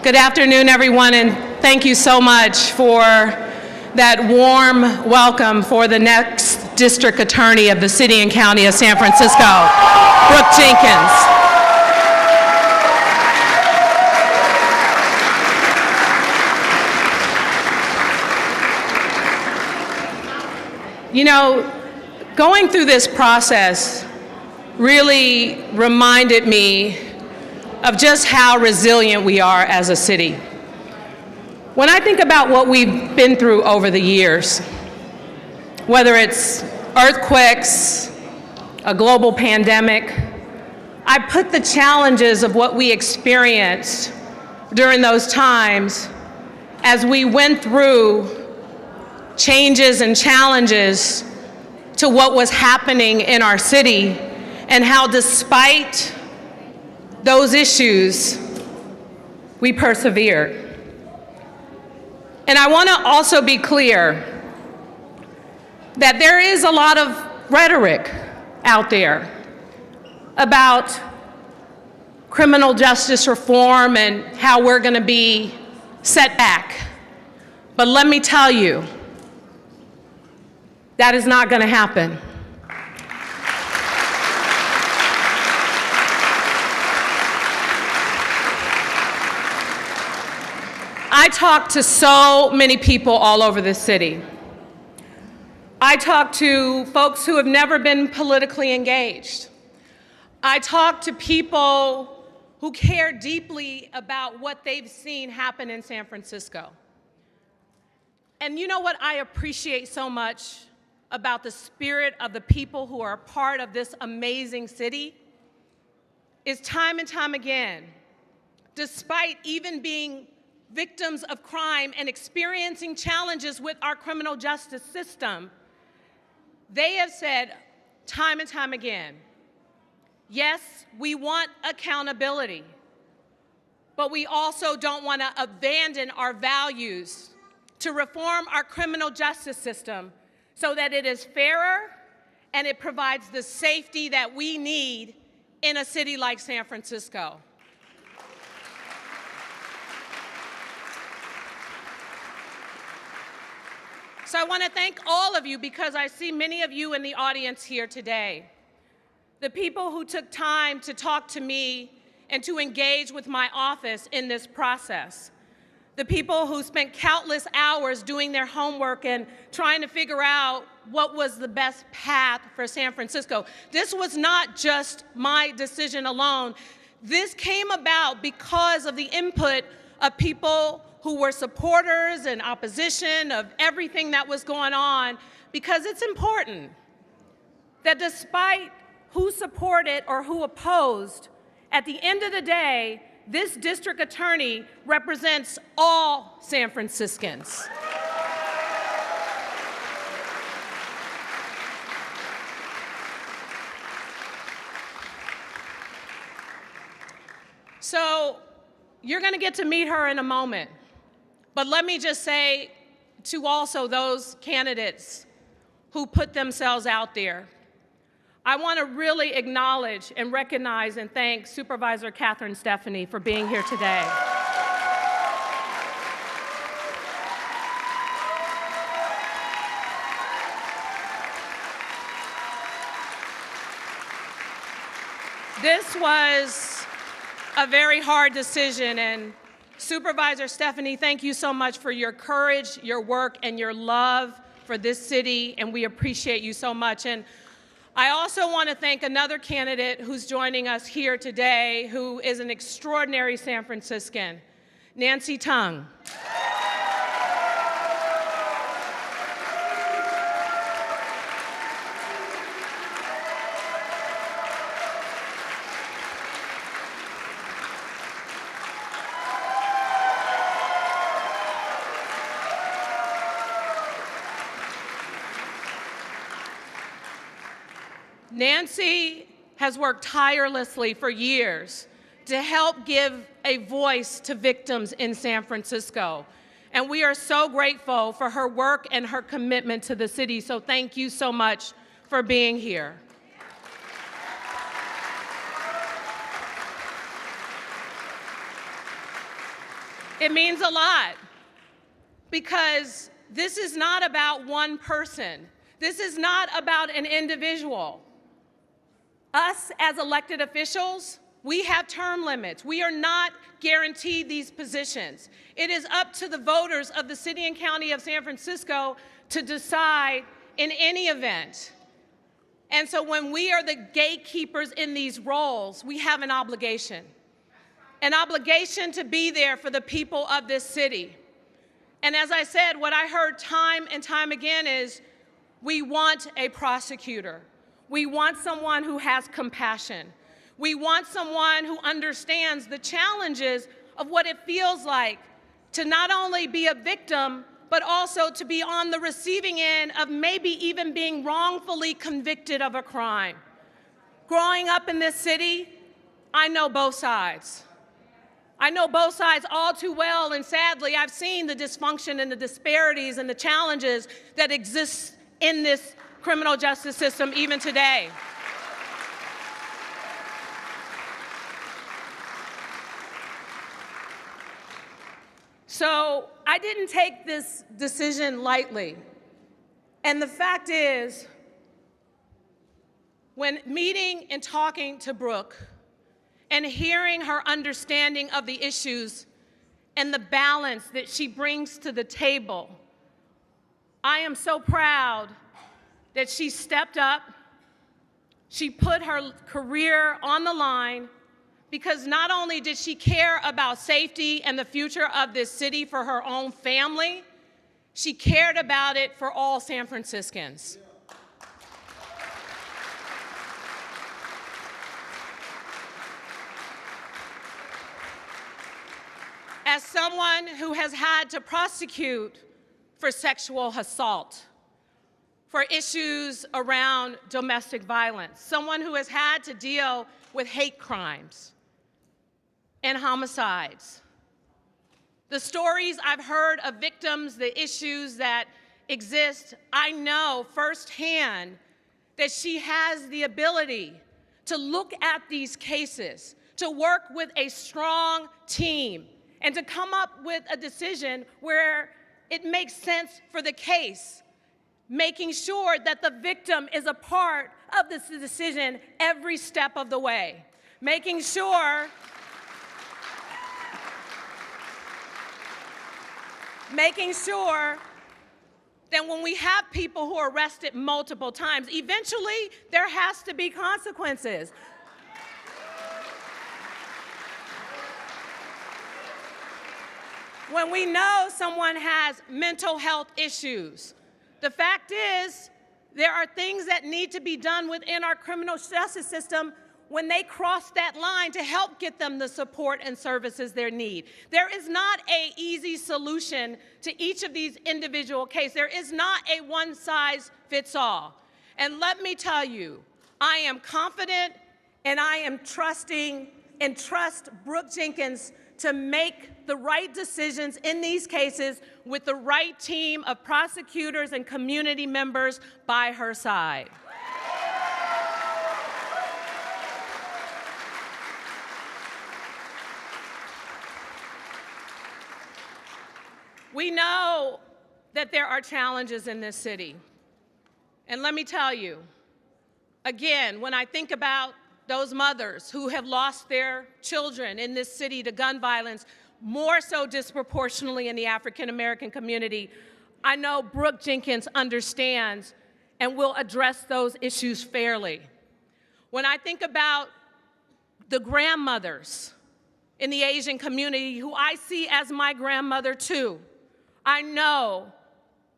Good afternoon, everyone, and thank you so much for that warm welcome for the next District Attorney of the City and County of San Francisco, Brooke Jenkins. You know, going through this process really reminded me of just how resilient we are as a city. When I think about what we've been through over the years, whether it's earthquakes, a global pandemic, I put the challenges of what we experienced during those times as we went through changes and challenges to what was happening in our city, and how despite those issues, we persevered. And I want to also be clear that there is a lot of rhetoric out there about criminal justice reform and how we're going to be set back. But let me tell you, that is not going to happen. I talk to so many people all over the city. I talk to folks who have never been politically engaged. I talk to people who care deeply about what they've seen happen in San Francisco. And you know what I appreciate so much about the spirit of the people who are a part of this amazing city is time and time again, despite even being victims of crime and experiencing challenges with our criminal justice system, they have said time and time again, yes, we want accountability, but we also don't want to abandon our values to reform our criminal justice system so that it is fairer and it provides the safety that we need in a city like San Francisco. So I want to thank all of you, because I see many of you in the audience here today. The people who took time to talk to me and to engage with my office in this process. The people who spent countless hours doing their homework and trying to figure out what was the best path for San Francisco. This was not just my decision alone. This came about because of the input of people who were supporters and opposition of everything that was going on, because it's important that despite who supported or who opposed, at the end of the day, this district attorney represents all San Franciscans. So you're going to get to meet her in a moment. But let me just say to also those candidates who put themselves out there, I want to really acknowledge and recognize and thank Supervisor Catherine Stephanie for being here today. This was a very hard decision, and Supervisor Stephanie, thank you so much for your courage, your work, and your love for this city, and we appreciate you so much. And I also want to thank another candidate who's joining us here today, who is an extraordinary San Franciscan, Nancy Tung. Nancy has worked tirelessly for years to help give a voice to victims in San Francisco. And we are so grateful for her work and her commitment to the city. So thank you so much for being here. It means a lot because this is not about one person. This is not about an individual. Us as elected officials, we have term limits. We are not guaranteed these positions. It is up to the voters of the City and County of San Francisco to decide in any event. And so when we are the gatekeepers in these roles, we have an obligation to be there for the people of this city. And as I said, what I heard time and time again is, we want a prosecutor. We want someone who has compassion. We want someone who understands the challenges of what it feels like to not only be a victim, but also to be on the receiving end of maybe even being wrongfully convicted of a crime. Growing up in this city, I know both sides. I know both sides all too well, and sadly, I've seen the dysfunction and the disparities and the challenges that exist in this criminal justice system even today. So I didn't take this decision lightly. And the fact is, when meeting and talking to Brooke and hearing her understanding of the issues and the balance that she brings to the table, I am so proud that she stepped up, she put her career on the line, because not only did she care about safety and the future of this city for her own family, she cared about it for all San Franciscans. As someone who has had to prosecute for sexual assault, for issues around domestic violence, someone who has had to deal with hate crimes and homicides, the stories I've heard of victims, the issues that exist, I know firsthand that she has the ability to look at these cases, to work with a strong team, and to come up with a decision where it makes sense for the case, making sure that the victim is a part of this decision every step of the way, making sure that when we have people who are arrested multiple times, eventually there has to be consequences. When we know someone has mental health issues, the fact is there are things that need to be done within our criminal justice system when they cross that line to help get them the support and services they need. There is not an easy solution to each of these individual cases. There is not a one-size-fits-all. And let me tell you, I am confident and I am trusting and trust Brooke Jenkins to make the right decisions in these cases with the right team of prosecutors and community members by her side. We know that there are challenges in this city. And let me tell you, again, when I think about those mothers who have lost their children in this city to gun violence, more so disproportionately in the African American community, I know Brooke Jenkins understands and will address those issues fairly. When I think about the grandmothers in the Asian community, who I see as my grandmother too, I know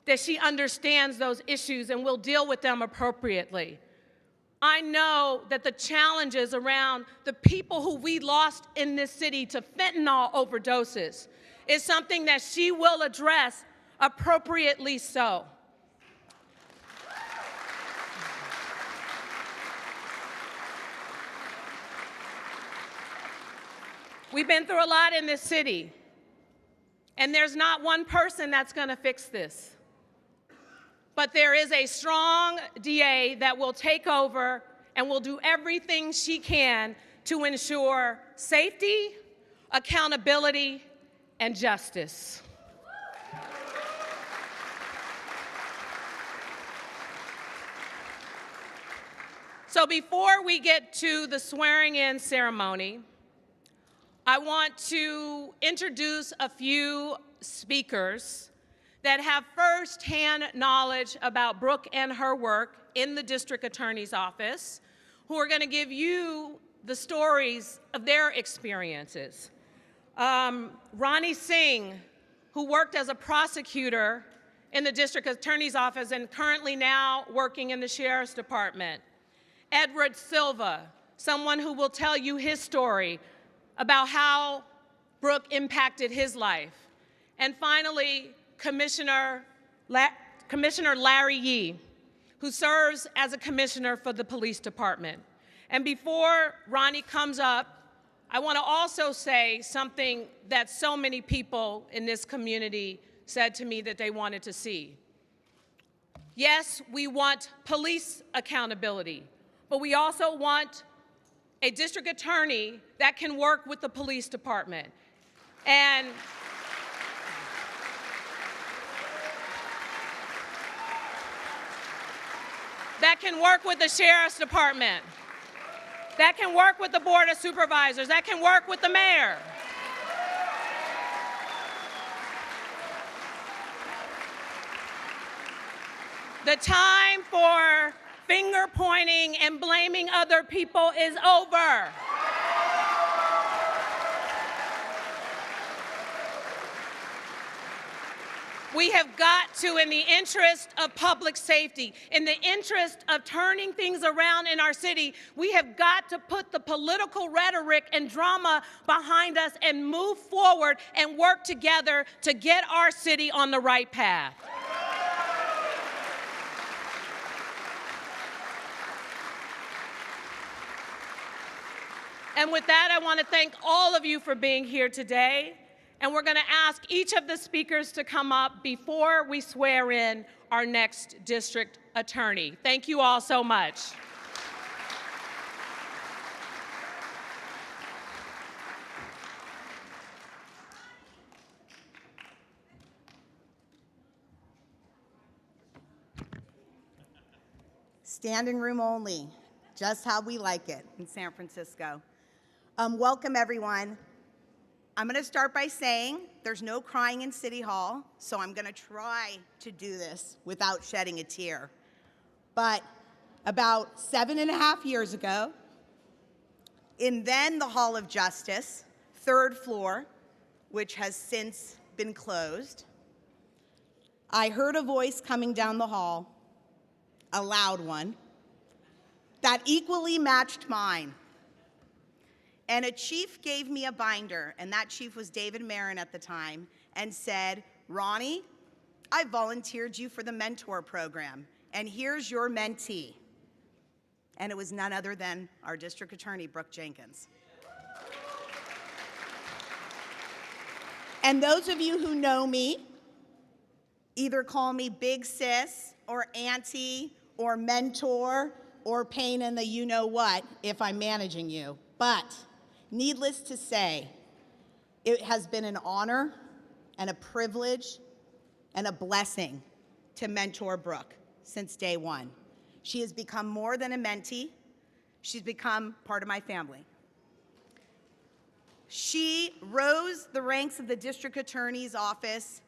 that she understands those issues and will deal with them appropriately. I know that the challenges around the people who we lost in this city to fentanyl overdoses is something that she will address appropriately so. We've been through a lot in this city, and there's not one person that's going to fix this. But there is a strong DA that will take over and will do everything she can to ensure safety, accountability, and justice. So before we get to the swearing-in ceremony, I want to introduce a few speakers that have firsthand knowledge about Brooke and her work in the district attorney's office, who are going to give you the stories of their experiences. Ronnie Singh, who worked as a prosecutor in the district attorney's office and currently now working in the sheriff's department. Edward Silva, someone who will tell you his story about how Brooke impacted his life. And finally, Commissioner Larry Yee, who serves as a commissioner for the police department. And before Ronnie comes up, I want to also say something that so many people in this community said to me that they wanted to see. Yes, we want police accountability, but we also want a district attorney that can work with the police department. And that can work with the sheriff's department, that can work with the board of supervisors, that can work with the mayor. The time for finger pointing and blaming other people is over. We have got to, in the interest of public safety, in the interest of turning things around in our city, we have got to put the political rhetoric and drama behind us and move forward and work together to get our city on the right path. And with that, I want to thank all of you for being here today. And we're going to ask each of the speakers to come up before we swear in our next district attorney. Thank you all so much. Standing room only, just how we like it in San Francisco. Welcome, everyone. I'm going to start by saying there's no crying in City Hall, so I'm going to try to do this without shedding a tear. But about 7.5 years ago, in then the Hall of Justice, 3rd floor, which has since been closed, I heard a voice coming down the hall, a loud one, that equally matched mine. And a chief gave me a binder, and that chief was David Marin at the time, and said, Ronnie, I volunteered you for the mentor program, and here's your mentee. And it was none other than our district attorney, Brooke Jenkins. And those of you who know me, either call me Big Sis, or Auntie, or Mentor, or pain in the you-know-what if I'm managing you. But needless to say, it has been an honor and a privilege and a blessing to mentor Brooke since day one. She has become more than a mentee. She's become part of my family. She rose the ranks of the district attorney's office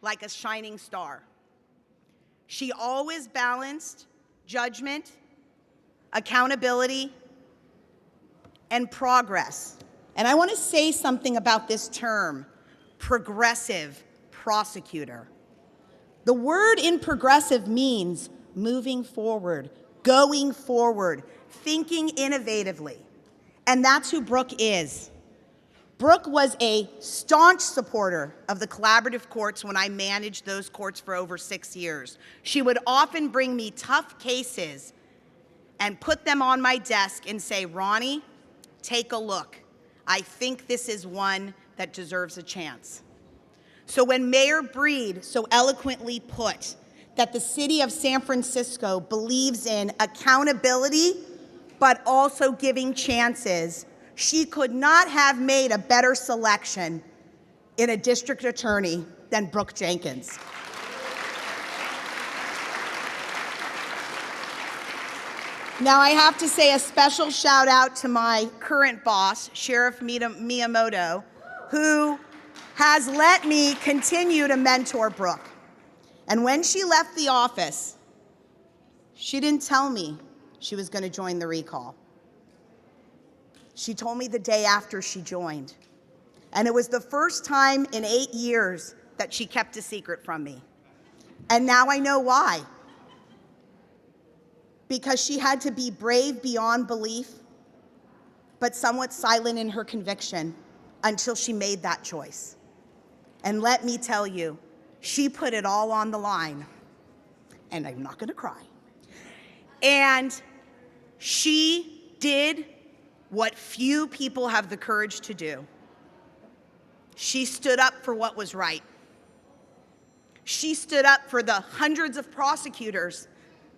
like a shining star. She always balanced judgment, accountability, and progress. And I want to say something about this term, progressive prosecutor. The word in progressive means moving forward, going forward, thinking innovatively. And that's who Brooke is. Brooke was a staunch supporter of the collaborative courts when I managed those courts for over 6 years. She would often bring me tough cases and put them on my desk and say, Ronnie, take a look. I think this is one that deserves a chance. So when Mayor Breed so eloquently put that the city of San Francisco believes in accountability, but also giving chances, she could not have made a better selection in a district attorney than Brooke Jenkins. Now, I have to say a special shout out to my current boss, Sheriff Miyamoto, who has let me continue to mentor Brooke. And when she left the office, she didn't tell me she was going to join the recall. She told me the day after she joined. And it was the first time in 8 years that she kept a secret from me. And now I know why. Because she had to be brave beyond belief, but somewhat silent in her conviction until she made that choice. And let me tell you, she put it all on the line. And I'm not gonna cry. And she did what few people have the courage to do. She stood up for what was right. She stood up for the hundreds of prosecutors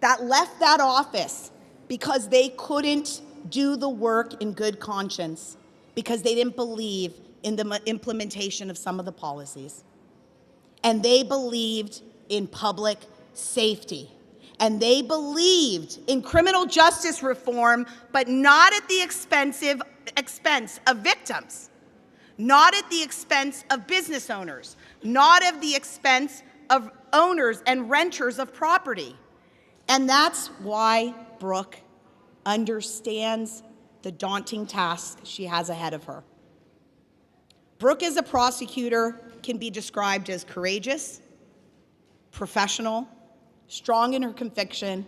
that left that office because they couldn't do the work in good conscience, because they didn't believe in the implementation of some of the policies. And they believed in public safety. And they believed in criminal justice reform, but not at the expense of victims, not at the expense of business owners, not at the expense of owners and renters of property. And that's why Brooke understands the daunting task she has ahead of her. Brooke, as a prosecutor, can be described as courageous, professional, strong in her conviction,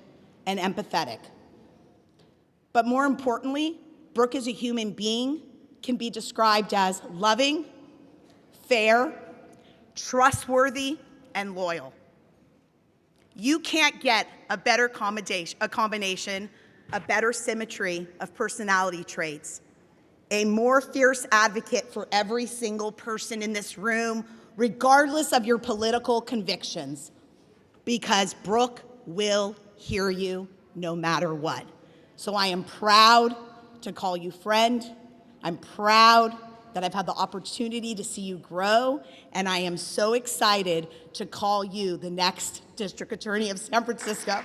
and empathetic. But more importantly, Brooke as a human being can be described as loving, fair, trustworthy, and loyal. You can't get a better combination, a better symmetry of personality traits, a more fierce advocate for every single person in this room, regardless of your political convictions, because Brooke will hear you no matter what. So I am proud to call you friend. I'm proud that I've had the opportunity to see you grow, and I am so excited to call you the next District Attorney of San Francisco.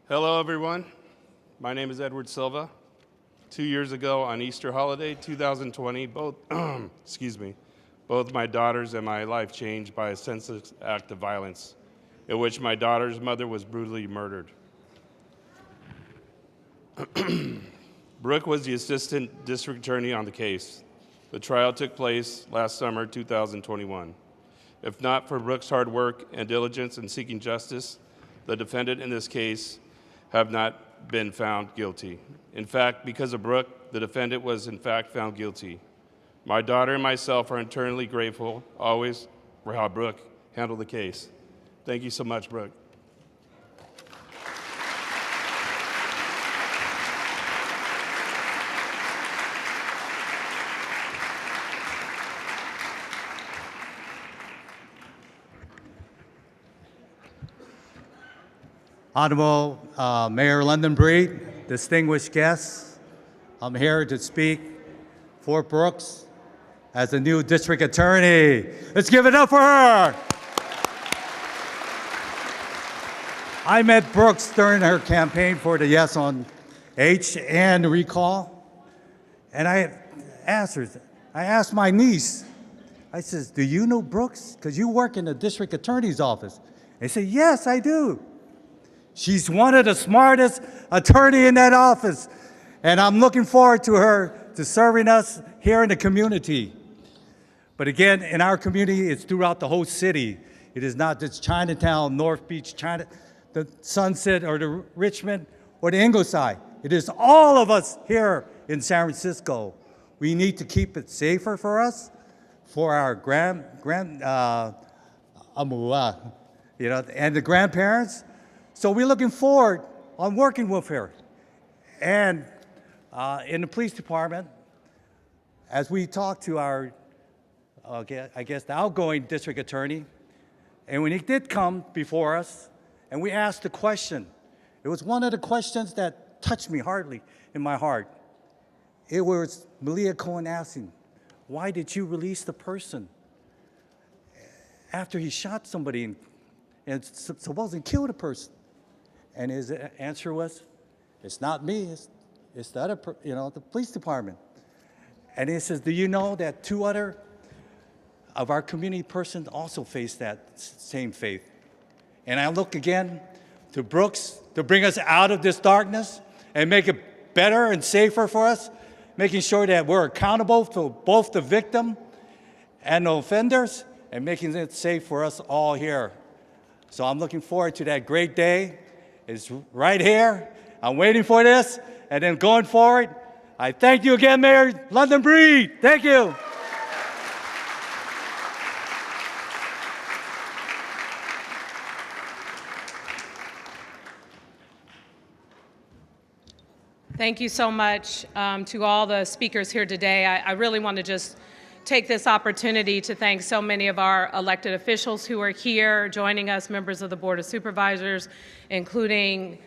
Hello, everyone. My name is Edward Silva. 2 years ago on Easter holiday 2020, both my daughters and my life changed by a senseless act of violence in which my daughter's mother was brutally murdered. Brooke was the assistant district attorney on the case. The trial took place last summer, 2021. If not for Brooke's hard work and diligence in seeking justice, the defendant in this case have not been found guilty. In fact, because of Brooke, the defendant was in fact found guilty. My daughter and myself are eternally grateful always for how Brooke handled the case. Thank you so much, Brooke. Honorable Mayor London Breed, distinguished guests, I'm here to speak for Brooks as the new district attorney. Let's give it up for her. I met Brooks during her campaign for the Yes on H and recall, and I asked my niece, I says, do you know Brooks? Because you work in the district attorney's office. They said, yes, I do. She's one of the smartest attorney in that office, and I'm looking forward to her to serving us here in the community. But again, in our community, it's throughout the whole city. It is not just Chinatown, North Beach, the Sunset, or the Richmond, or the Ingleside. It is all of us here in San Francisco. We need to keep it safer for us, for our and the grandparents. So we're looking forward on working with her. And in the police department, as we talk to our I guess the outgoing district attorney. And when he did come before us, and we asked the question, it was one of the questions that touched me hardly in my heart. It was Malia Cohen asking, why did you release the person after he shot somebody and supposedly killed a person? And his answer was, it's not me, it's the other, the police department. And he says, do you know that 2 other of our community persons also face that same fate? And I look again to Brooks to bring us out of this darkness and make it better and safer for us, making sure that we're accountable to both the victim and the offenders, and making it safe for us all here. So I'm looking forward to that great day. It's right here. I'm waiting for this. And then going forward, I thank you again, Mayor. London Breed. Thank you. Thank you so much to all the speakers here today. I really want to just take this opportunity to thank so many of our elected officials who are here joining us, members of the Board of Supervisors, including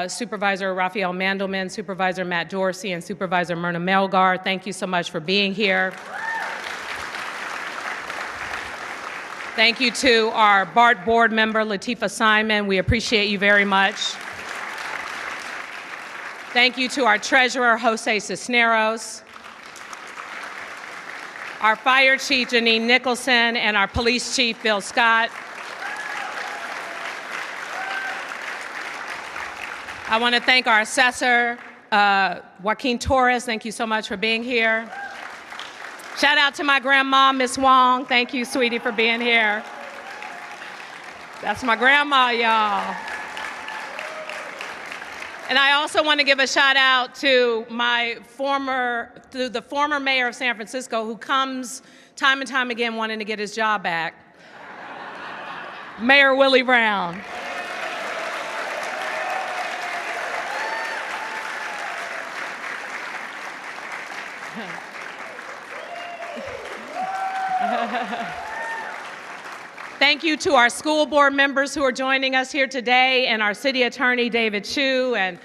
Supervisor Raphael Mandelman, Supervisor Matt Dorsey, and Supervisor Myrna Melgar. Thank you so much for being here. Thank you to our BART board member, Latifah Simon. We appreciate you very much. Thank you to our treasurer, Jose Cisneros, our fire chief, Janine Nicholson, and our police chief, Bill Scott. I want to thank our assessor, Joaquin Torres. Thank you so much for being here. Shout out to my grandma, Miss Wong. Thank you, sweetie, for being here. That's my grandma, y'all. And I also want to give a shout out to the former mayor of San Francisco, who comes time and time again wanting to get his job back, Mayor Willie Brown. Thank you to our school board members who are joining us here today, and our city attorney, David Chu. And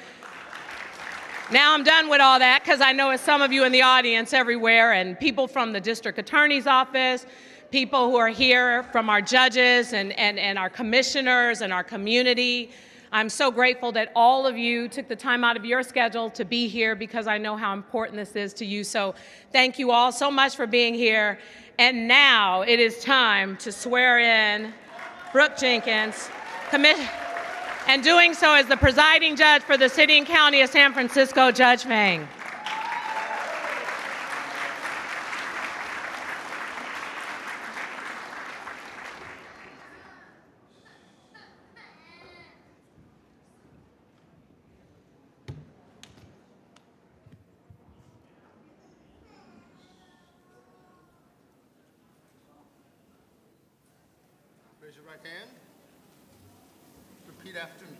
now I'm done with all that, because I know it's some of you in the audience everywhere, and people from the district attorney's office, people who are here from our judges and our commissioners and our community. I'm so grateful that all of you took the time out of your schedule to be here, because I know how important this is to you. So thank you all so much for being here. And now it is time to swear in Brooke Jenkins, and doing so as the presiding judge for the City and County of San Francisco, Judge Feng. Raise your right hand. Repeat after me.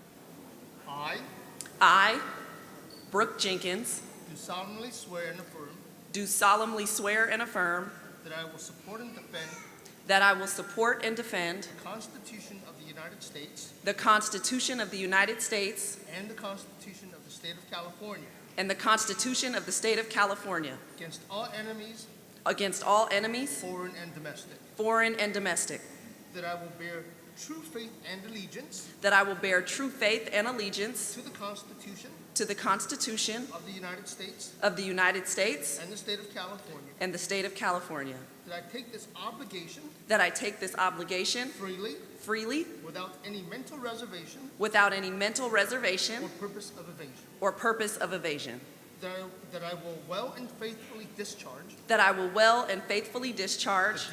I, Brooke Jenkins, Do solemnly swear and affirm do solemnly swear and affirm that I will support and defend that I will support and defend the Constitution of the United States the Constitution of the United States and the Constitution of the State of California and the Constitution of the State of California against all enemies, foreign and domestic, that I will bear true faith and allegiance that I will bear true faith and allegiance to the Constitution to the Constitution of the United States of the United States and the State of California, and the State of California, that I take this obligation freely without any mental reservation or purpose of evasion, that I will well and faithfully discharge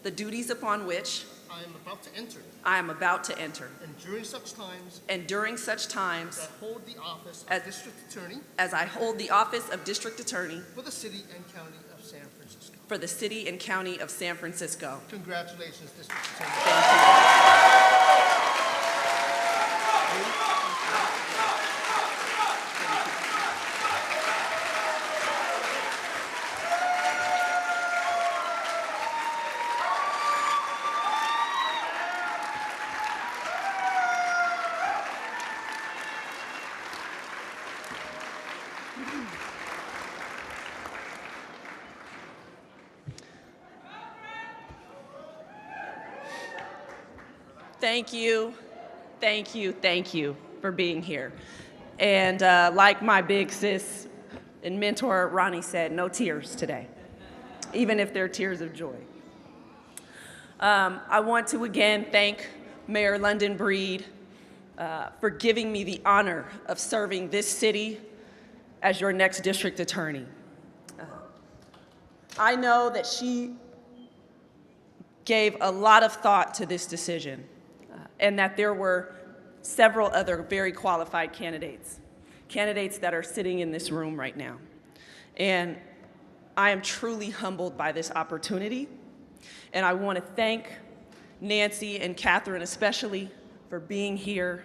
the duties upon which I am about to enter. And during such times as I hold the office of District Attorney for the City and County of San Francisco. Congratulations, District Attorney. Thank you. thank you, thank you, thank you for being here. And like my big sis and mentor Ronnie said, no tears today, even if they're tears of joy. I want to again thank Mayor London Breed for giving me the honor of serving this city as your next district attorney. I know that she gave a lot of thought to this decision and that there were several other very qualified candidates that are sitting in this room right now. And I am truly humbled by this opportunity. And I want to thank Nancy and Catherine especially for being here.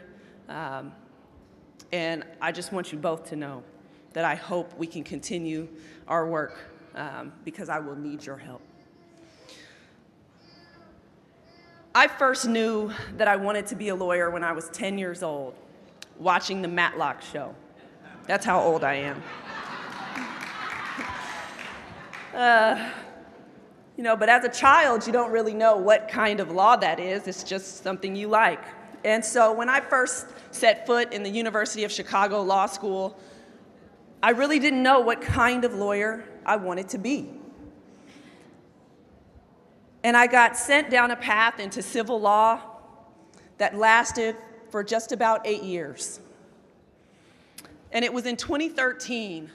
And I just want you both to know that I hope we can continue our work because I will need your help. I first knew that I wanted to be a lawyer when I was 10 years old, watching the Matlock show. That's how old I am. But as a child, you don't really know what kind of law that is. It's just something you like. And so when I first set foot in the University of Chicago Law School, I really didn't know what kind of lawyer I wanted to be. And I got sent down a path into civil law that lasted for just about 8 years. And it was in 2013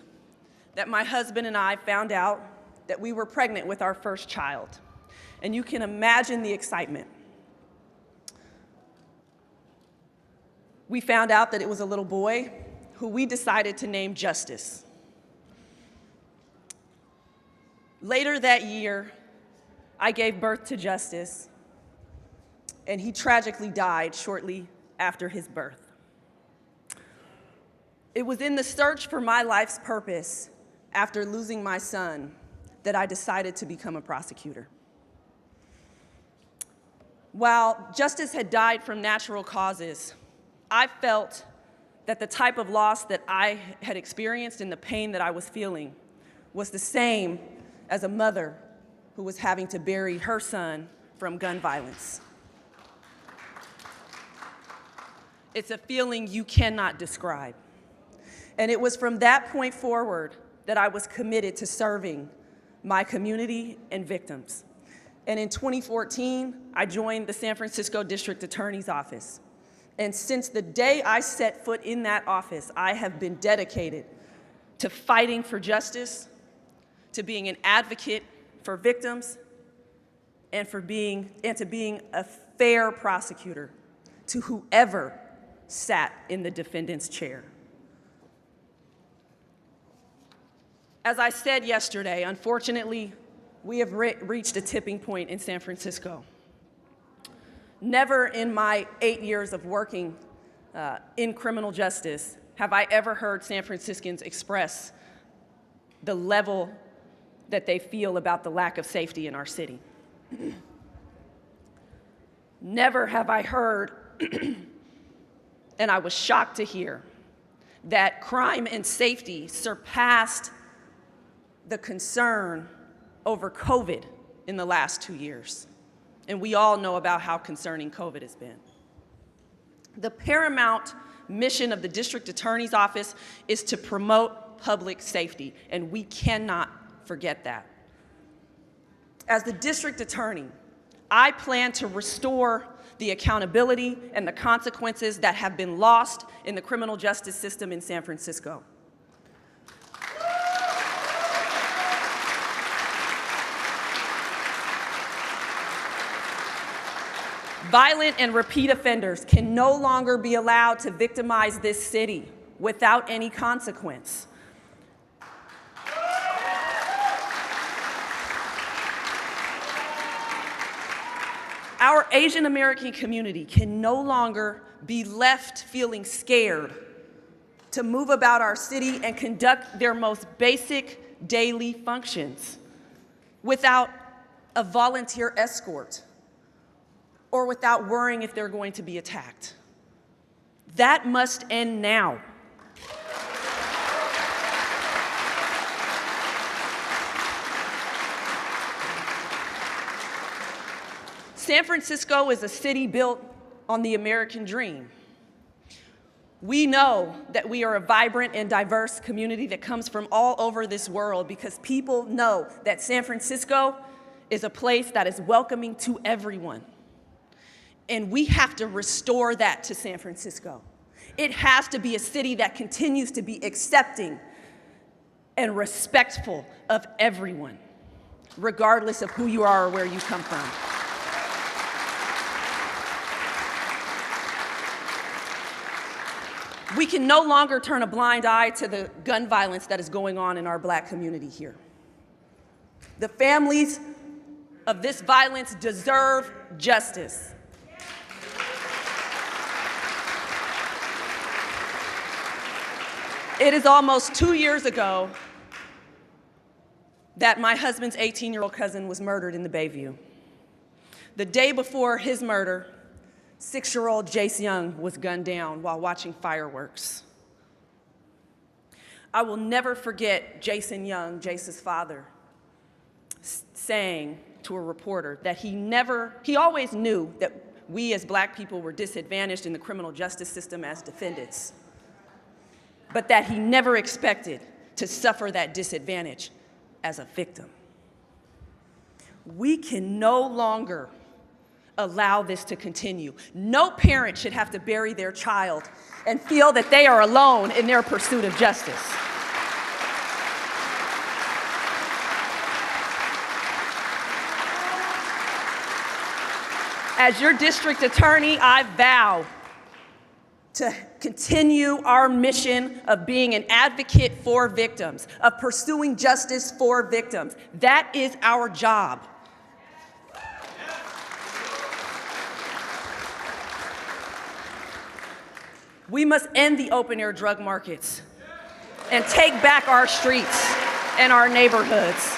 that my husband and I found out that we were pregnant with our first child. And you can imagine the excitement. We found out that it was a little boy who we decided to name Justice. Later that year, I gave birth to Justice, and he tragically died shortly after his birth. It was in the search for my life's purpose after losing my son that I decided to become a prosecutor. While Justice had died from natural causes, I felt that the type of loss that I had experienced and the pain that I was feeling was the same as a mother who was having to bury her son from gun violence. It's a feeling you cannot describe. And it was from that point forward that I was committed to serving my community and victims. And in 2014, I joined the San Francisco District Attorney's Office. And since the day I set foot in that office, I have been dedicated to fighting for justice, to being an advocate for victims, and to being a fair prosecutor to whoever sat in the defendant's chair. As I said yesterday, unfortunately, we have reached a tipping point in San Francisco. Never in my 8 years of working in criminal justice have I ever heard San Franciscans express the level that they feel about the lack of safety in our city. Never have I heard, and I was shocked to hear, that crime and safety surpassed the concern over COVID in the last 2 years. And we all know about how concerning COVID has been. The paramount mission of the District Attorney's Office is to promote public safety, and we cannot forget that. As the District Attorney, I plan to restore the accountability and the consequences that have been lost in the criminal justice system in San Francisco. Violent and repeat offenders can no longer be allowed to victimize this city without any consequence. Our Asian American community can no longer be left feeling scared to move about our city and conduct their most basic daily functions without a volunteer escort or without worrying if they're going to be attacked. That must end now. San Francisco is a city built on the American dream. We know that we are a vibrant and diverse community that comes from all over this world because people know that San Francisco is a place that is welcoming to everyone. And we have to restore that to San Francisco. It has to be a city that continues to be accepting and respectful of everyone, regardless of who you are or where you come from. We can no longer turn a blind eye to the gun violence that is going on in our Black community here. The families of this violence deserve justice. It is almost 2 years ago that my husband's 18-year-old cousin was murdered in the Bayview. The day before his murder, 6-year-old Jace Young was gunned down while watching fireworks. I will never forget Jason Young, Jace's father, saying to a reporter that he always knew that we as Black people were disadvantaged in the criminal justice system as defendants, but that he never expected to suffer that disadvantage as a victim. We can no longer allow this to continue. No parent should have to bury their child and feel that they are alone in their pursuit of justice. As your district attorney, I vow to continue our mission of being an advocate for victims, of pursuing justice for victims. That is our job. We must end the open-air drug markets and take back our streets and our neighborhoods.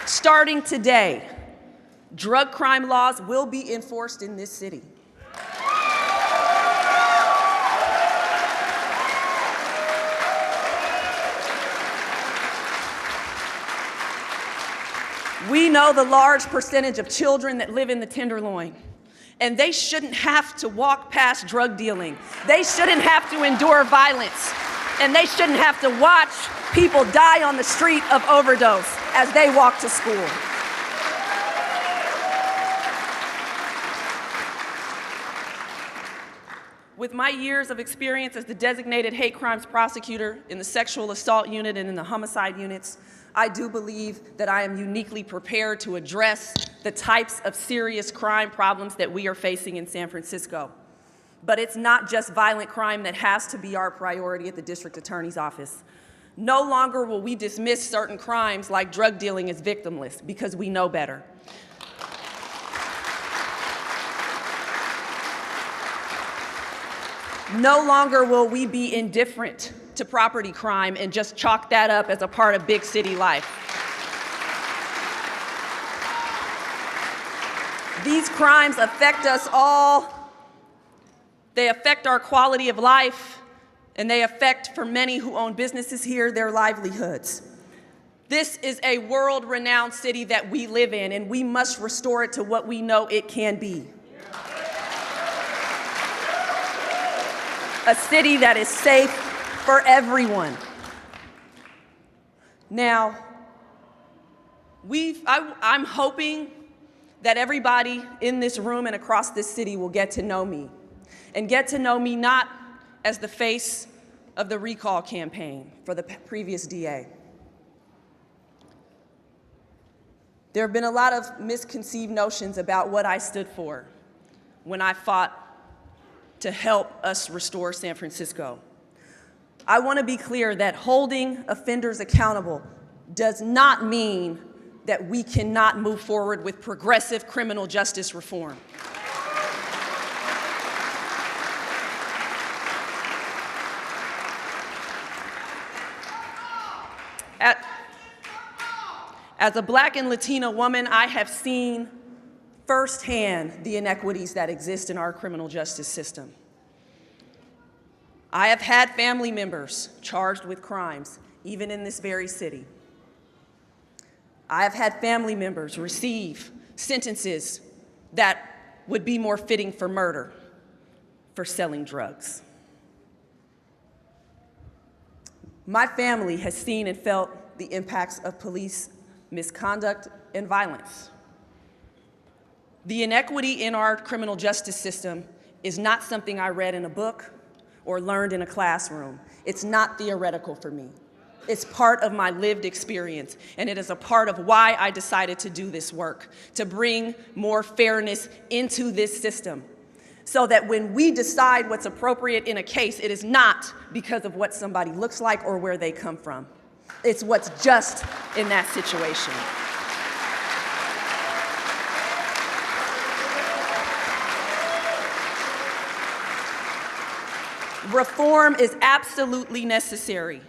Starting today, drug crime laws will be enforced in this city. We know the large percentage of children that live in the Tenderloin, and they shouldn't have to walk past drug dealing. They shouldn't have to endure violence, and they shouldn't have to watch people die on the street of overdose as they walk to school. With my years of experience as the designated hate crimes prosecutor in the sexual assault unit and in the homicide units, I do believe that I am uniquely prepared to address the types of serious crime problems that we are facing in San Francisco. But it's not just violent crime that has to be our priority at the district attorney's office. No longer will we dismiss certain crimes like drug dealing as victimless because we know better. No longer will we be indifferent to property crime and just chalk that up as a part of big city life. These crimes affect us all. They affect our quality of life, and they affect, for many who own businesses here, their livelihoods. This is a world-renowned city that we live in, and we must restore it to what we know it can be. A city that is safe for everyone. Now, I'm hoping that everybody in this room and across this city will get to know me, and get to know me not as the face of the recall campaign for the previous DA. There have been a lot of misconceived notions about what I stood for when I fought to help us restore San Francisco. I want to be clear that holding offenders accountable does not mean that we cannot move forward with progressive criminal justice reform. As a Black and Latina woman, I have seen firsthand the inequities that exist in our criminal justice system. I have had family members charged with crimes, even in this very city. I have had family members receive sentences that would be more fitting for murder, for selling drugs. My family has seen and felt the impacts of police misconduct and violence. The inequity in our criminal justice system is not something I read in a book or learned in a classroom. It's not theoretical for me. It's part of my lived experience, and it is a part of why I decided to do this work, to bring more fairness into this system, so that when we decide what's appropriate in a case, it is not because of what somebody looks like or where they come from. It's what's just in that situation. Reform is absolutely necessary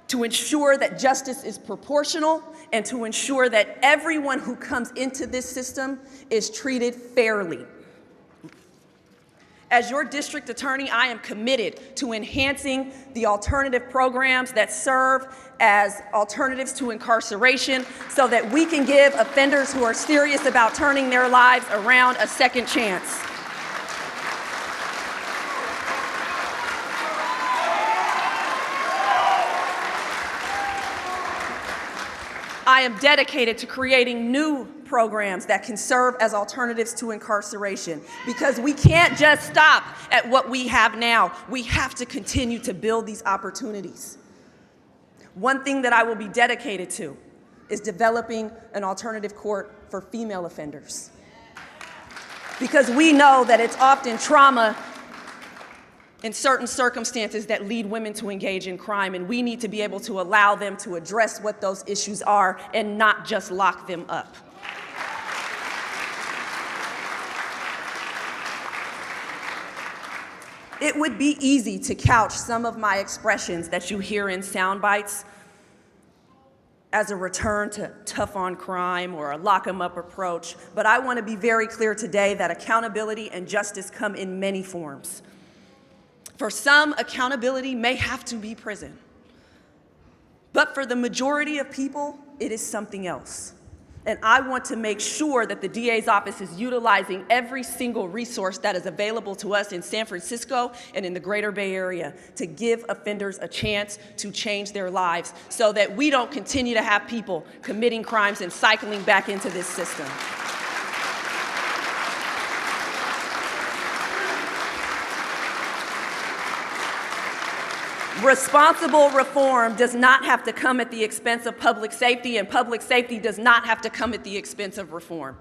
to ensure that justice is proportional and to ensure that everyone who comes into this system is treated fairly. As your district attorney, I am committed to enhancing the alternative programs that serve as alternatives to incarceration so that we can give offenders who are serious about turning their lives around a second chance. I am dedicated to creating new programs that can serve as alternatives to incarceration, because we can't just stop at what we have now. We have to continue to build these opportunities. One thing that I will be dedicated to is developing an alternative court for female offenders, because we know that it's often trauma in certain circumstances that lead women to engage in crime, and we need to be able to allow them to address what those issues are and not just lock them up. It would be easy to couch some of my expressions that you hear in sound bites as a return to tough on crime or a lock 'em up approach, but I want to be very clear today that accountability and justice come in many forms. For some, accountability may have to be prison. But for the majority of people, it is something else. And I want to make sure that the DA's office is utilizing every single resource that is available to us in San Francisco and in the Greater Bay Area to give offenders a chance to change their lives so that we don't continue to have people committing crimes and cycling back into this system. Responsible reform does not have to come at the expense of public safety, and public safety does not have to come at the expense of reform.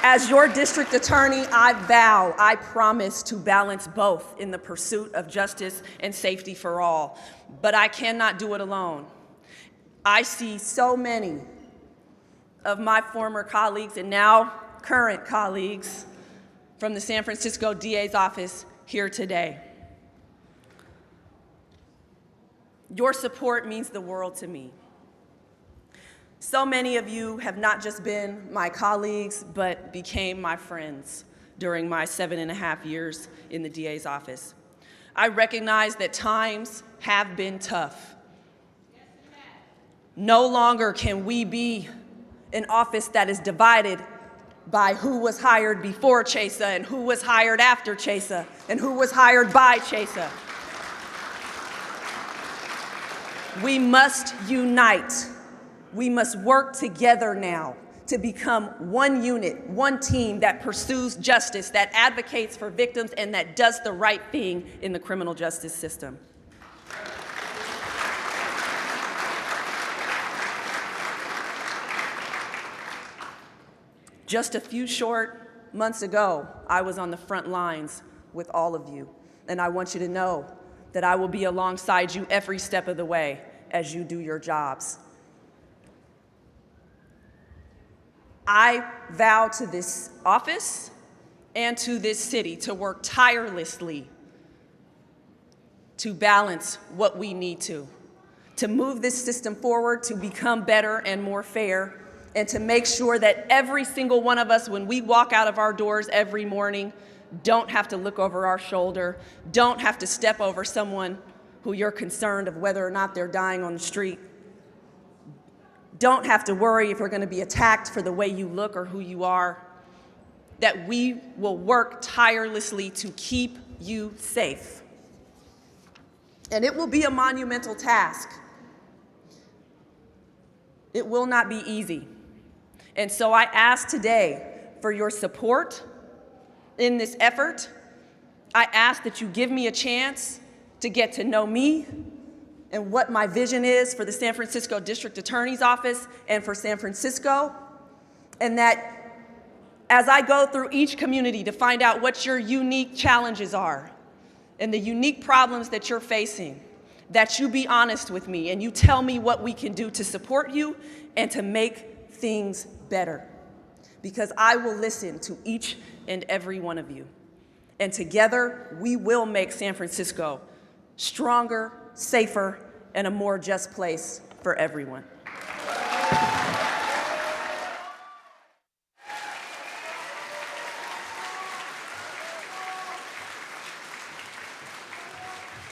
As your district attorney, I promise to balance both in the pursuit of justice and safety for all. But I cannot do it alone. I see so many of my former colleagues and now current colleagues from the San Francisco DA's office here today. Your support means the world to me. So many of you have not just been my colleagues, but became my friends during my 7.5 years in the DA's office. I recognize that times have been tough. No longer can we be an office that is divided by who was hired before Chesa and who was hired after Chesa and who was hired by Chesa. We must unite. We must work together now to become one unit, one team that pursues justice, that advocates for victims, and that does the right thing in the criminal justice system. Just a few short months ago, I was on the front lines with all of you, and I want you to know that I will be alongside you every step of the way as you do your jobs. I vow to this office and to this city to work tirelessly to balance what we need to move this system forward, to become better and more fair, and to make sure that every single one of us, when we walk out of our doors every morning, don't have to look over our shoulder, don't have to step over someone who you're concerned of whether or not they're dying on the street, don't have to worry if you're going to be attacked for the way you look or who you are, that we will work tirelessly to keep you safe. And it will be a monumental task. It will not be easy. And so I ask today for your support in this effort. I ask that you give me a chance to get to know me and what my vision is for the San Francisco District Attorney's Office and for San Francisco, and that as I go through each community to find out what your unique challenges are and the unique problems that you're facing, that you be honest with me and you tell me what we can do to support you and to make things better. Because I will listen to each and every one of you. And together, we will make San Francisco stronger, safer, and a more just place for everyone.